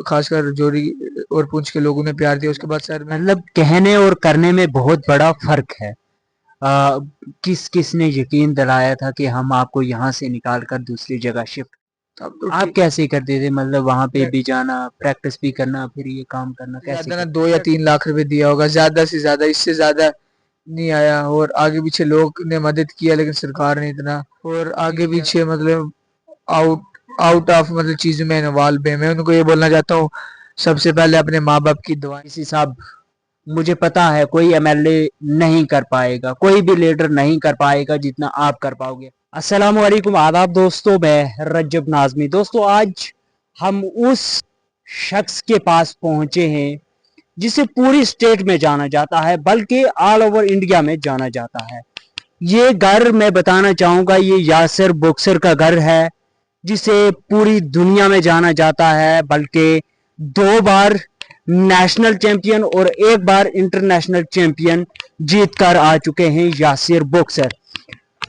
خاص کر جوہری اور پونچھ کے لوگوں نے پیار دیا. اس کے بعد سر مطلب کہنے اور کرنے میں بہت بڑا فرق ہے. کس نے یقین دلایا تھا کہ ہم آپ کو یہاں سے نکال کر دوسری جگہ شفٹ؟ اب تو آپ کیسے کرتے تھے؟ مطلب وہاں پہ بھی جانا، پریکٹس بھی کرنا، پھر یہ کام کرنا، کیسے زیادہ نا 2 یا 3 لاکھ روپے دیا ہوگا، زیادہ سے زیادہ، اس سے زیادہ نہیں آیا. اور آگے پیچھے لوگ نے مدد کیا لیکن سرکار نے اتنا. اور آگے پیچھے مطلب آؤٹ آف مطلب چیزوں میں انوالو ہے. میں ان کو یہ بولنا چاہتا ہوں سب سے پہلے اپنے ماں باپ کی دعائیں. اسی صاحب مجھے پتا ہے کوئی ایم ایل اے نہیں کر پائے گا، کوئی بھی لیڈر نہیں کر پائے گا جتنا آپ کر پاؤ گے. السلام علیکم، آداب دوستو، میں رجب ناظمی. دوستو آج ہم اس شخص کے پاس پہنچے ہیں جسے پوری اسٹیٹ میں جانا جاتا ہے، بلکہ آل اوور انڈیا میں جانا جاتا ہے. یہ گھر میں بتانا چاہوں گا، یہ یاسر بوکسر کا گھر ہے جسے پوری دنیا میں جانا جاتا ہے، بلکہ 2 بار نیشنل چیمپئن اور 1 بار انٹرنیشنل چیمپئن جیت کر آ چکے ہیں یاسر بوکسر.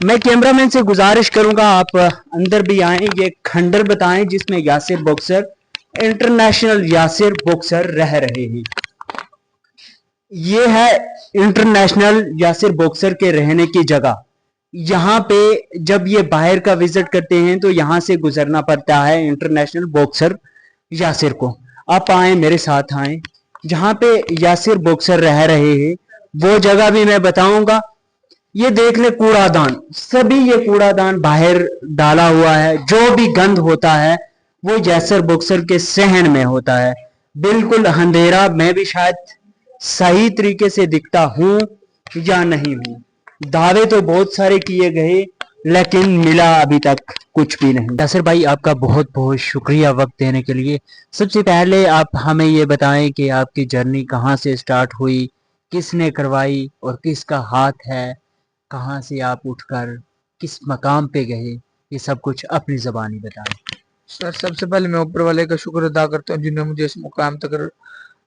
میں کیمرہ مین سے گزارش کروں گا آپ اندر بھی آئیں، یہ کھنڈر بتائیں جس میں یاسر بوکسر، انٹرنیشنل یاسر بوکسر رہ رہے ہیں. یہ ہے انٹرنیشنل یاسر بوکسر کے رہنے کی جگہ. یہاں پہ جب یہ باہر کا وزٹ کرتے ہیں تو یہاں سے گزرنا پڑتا ہے انٹرنیشنل بوکسر یاسر کو. آپ آئیں، میرے ساتھ آئیں. جہاں پہ یاسر بوکسر رہ رہے ہیں وہ جگہ بھی میں بتاؤں گا. یہ دیکھ لیں کوڑا دان، سبھی یہ کوڑا دان باہر ڈالا ہوا ہے. جو بھی گند ہوتا ہے وہ یاسر بوکسر کے صحن میں ہوتا ہے. بالکل اندھیرا، میں بھی شاید صحیح طریقے سے دکھتا ہوں یا نہیں ہوں. دعوے تو بہت سارے کیے گئے لیکن ملا ابھی تک کچھ بھی نہیں. یاسر بھائی آپ کا بہت بہت شکریہ وقت دینے کے لیے. سب سے پہلے آپ ہمیں یہ بتائیں کہ آپ کی جرنی کہاں سے سٹارٹ ہوئی، کس نے کروائی اور کس کا ہاتھ ہے، کہاں سے آپ اٹھ کر کس مقام پہ گئے، یہ سب کچھ اپنی زبانی بتائیں. سر سب سے پہلے میں اوپر والے کا شکر ادا کرتا ہوں جنہوں نے مجھے اس مقام تک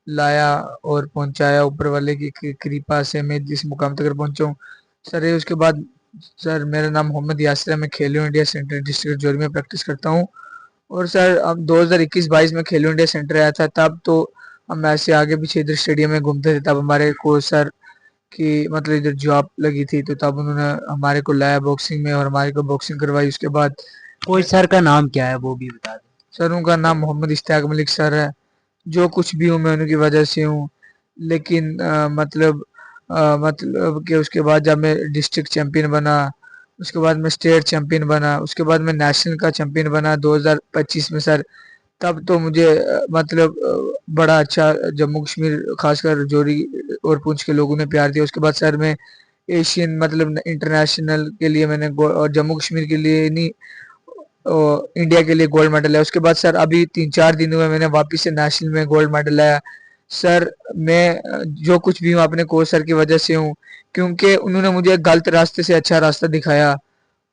لایا اور پہنچایا. اوپر والے کی کرپا سے میں جس مقام تک پہنچا ہوں. سر اس کے بعد سر میرا نام محمد یاسر ہے، میں کھیلو انڈیا سینٹر ڈسٹرکٹ جوہری میں پریکٹس کرتا ہوں. اور سر اب 2021-22 میں کھیلو انڈیا سینٹر آیا تھا، تب تو ہم ایسے آگے پیچھے ادھر اسٹیڈیم میں گھومتے تھے. تب ہمارے کوچ سر کی مطلب ادھر جاب لگی تھی تو تب انہوں نے ہمارے کو لایا باکسنگ میں اور ہمارے کو باکسنگ کروائی. اس کے بعد کوئی سر کا نام کیا ہے وہ بھی بتا دیں. سر ان کا نام محمد اشتیاق ملک سر ہے. جو کچھ بھی ہوں میں ان کی وجہ سے ہوں. لیکن مطلب کہ اس کے بعد جب میں ڈسٹرکٹ چیمپئن بنا، اس کے بعد میں اسٹیٹ چیمپئن بنا، اس کے بعد میں نیشنل کا چیمپئن بنا 2025 میں سر. تب تو مجھے مطلب بڑا اچھا جموں کشمیر خاص کر جوہری اور پونچھ کے لوگوں نے پیار دیا. اس کے بعد سر میں ایشین مطلب انٹرنیشنل کے لیے میں نے اور جموں کشمیر کے لیے نہیں انڈیا کے لیے گولڈ میڈل ہے. اس کے بعد سر ابھی 3-4 دن ہوئے میں نے واپس سے نیشنل میں گولڈ میڈل لایا. سر میں جو کچھ بھی ہوں اپنے کوچ سر کی وجہ سے ہوں، کیونکہ انہوں نے مجھے غلط راستے سے اچھا راستہ دکھایا.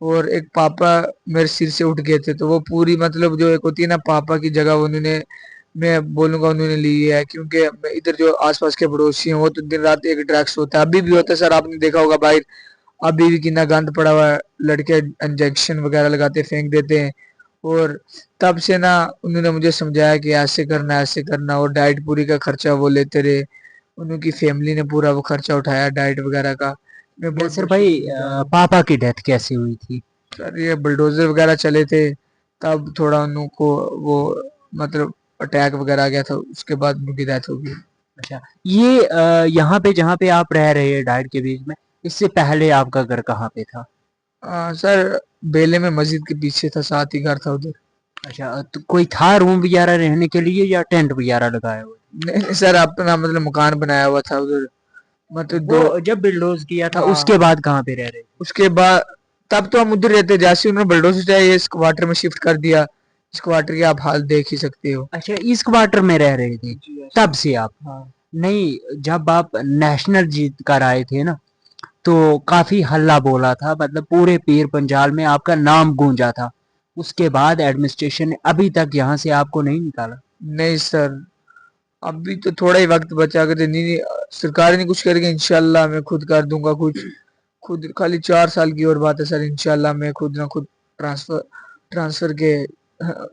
اور ایک پاپا میرے سر سے اٹھ گئے تھے تو وہ پوری مطلب جو ایک ہوتی ہے نا پاپا کی جگہ انہوں نے، میں بولوں گا انہوں نے لی ہے. کیونکہ ادھر جو آس پاس کے پڑوسی ہیں وہ تو دن رات ایک ڈرگس ہوتا ہے، ابھی بھی ہوتا ہے سر. آپ نے دیکھا ہوگا باہر ابھی بھی کتنا گند پڑا ہوا ہے، لڑکے انجیکشن وغیرہ لگاتے پھینک دیتے ہیں. اور تب سے نا انہوں نے مجھے سمجھایا کہ ایسے کرنا ایسے کرنا. اور ڈائٹ پوری کا خرچہ وہ لیتے رہے، انہوں کی فیملی نے پورا وہ خرچہ اٹھایا ڈائٹ وغیرہ کا. میں بہت یاسر بہت بھائی شکر گزار ہوں. پاپا کی ڈیتھ کیسے ہوئی تھی؟ سر یہ بلڈوزر وغیرہ چلے تھے تب تھوڑا انہوں کو وہ مطلب اٹیک وغیرہ آ گیا تھا، اس کے بعد ان کی ڈیتھ ہو گئی. اچھا، یہ یہاں پہ جہاں پہ آپ رہ رہے ہیں ڈائٹ کے بیچ میں، اس سے پہلے آپ کا گھر کہاں پہ تھا؟ سر بیلے میں مسجد کے پیچھے تھا، ساتھ ہی گھر تھا ادھر. اچھا، تو کوئی تھا روم وغیرہ رہنے کے لیے یا ٹینٹ وغیرہ لگایا ہوا؟ نہیں سر اپنا مطلب مکان بنایا ہوا تھا ادھر. مطلب وہ جب بلڈوز کیا تھا اس کے بعد کہاں پہ رہ رہے؟ اس کے بعد تب تو ہم ادھر رہتے، جیسے انہوں نے بلڈوزر چاہیے اس کوارٹر میں شفٹ کر دیا. اس کوارٹر کی آپ حال دیکھ ہی سکتے ہو. اچھا، اس کوارٹر میں رہ رہے تھے تب سے آپ؟ نہیں، جب آپ نیشنل جیت کر آئے تھے نا تو کافی ہلہ بولا تھا، مطلب پورے پیر پنجال میں آپ کا نام گونجا تھا. اس کے بعد ایڈمنسٹریشن نے ابھی تک یہاں سے آپ کو نہیں نکالا؟ نہیں سر، ابھی تو تھوڑا ہی وقت بچا کر نہیں، سرکار نہیں کچھ کرے گی انشاءاللہ میں خود کر دوں گا کچھ. خود خالی 4 سال کی اور بات ہے سر، انشاءاللہ میں خود نہ خود ٹرانسفر کے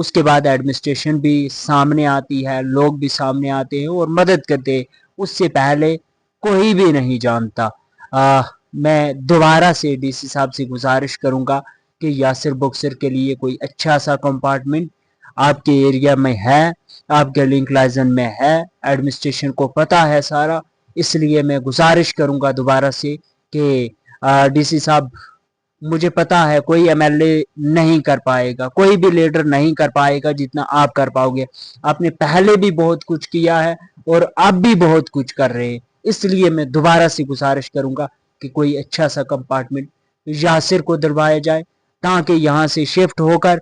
اس کے بعد ایڈمنسٹریشن بھی سامنے آتی ہے, لوگ بھی سامنے آتے ہیں اور مدد کرتے ہیں, اس سے پہلے کوئی بھی نہیں جانتا. میں دوبارہ سے ڈی سی صاحب سے گزارش کروں گا کہ یاسر بکسر کے لیے کوئی اچھا سا کمپارٹمنٹ آپ کے ایریا میں ہے, آپ کے لنک لائزن میں ہے, ایڈمنسٹریشن کو پتہ ہے سارا. اس لیے میں گزارش کروں گا دوبارہ سے کہ ڈی سی صاحب, مجھے پتا ہے کوئی ایم ایل اے نہیں کر پائے گا, کوئی بھی لیڈر نہیں کر پائے گا جتنا آپ کر پاؤ گے. آپ نے پہلے بھی بہت کچھ کیا ہے اور اب بھی بہت کچھ کر رہے ہیں. اس لیے میں دوبارہ سے گزارش کروں گا کہ کوئی اچھا سا کمپارٹمنٹ یاسر کو دلوایا جائے, تاکہ یہاں سے شفٹ ہو کر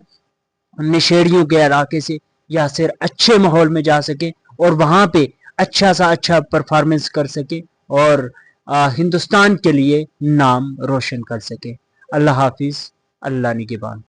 نشیڑیوں کے علاقے سے یاسر اچھے ماحول میں جا سکے اور وہاں پہ اچھا سا اچھا پرفارمنس کر سکے اور ہندوستان کے لیے نام روشن کر سکے. اللہ حافظ, اللہ نگہبان.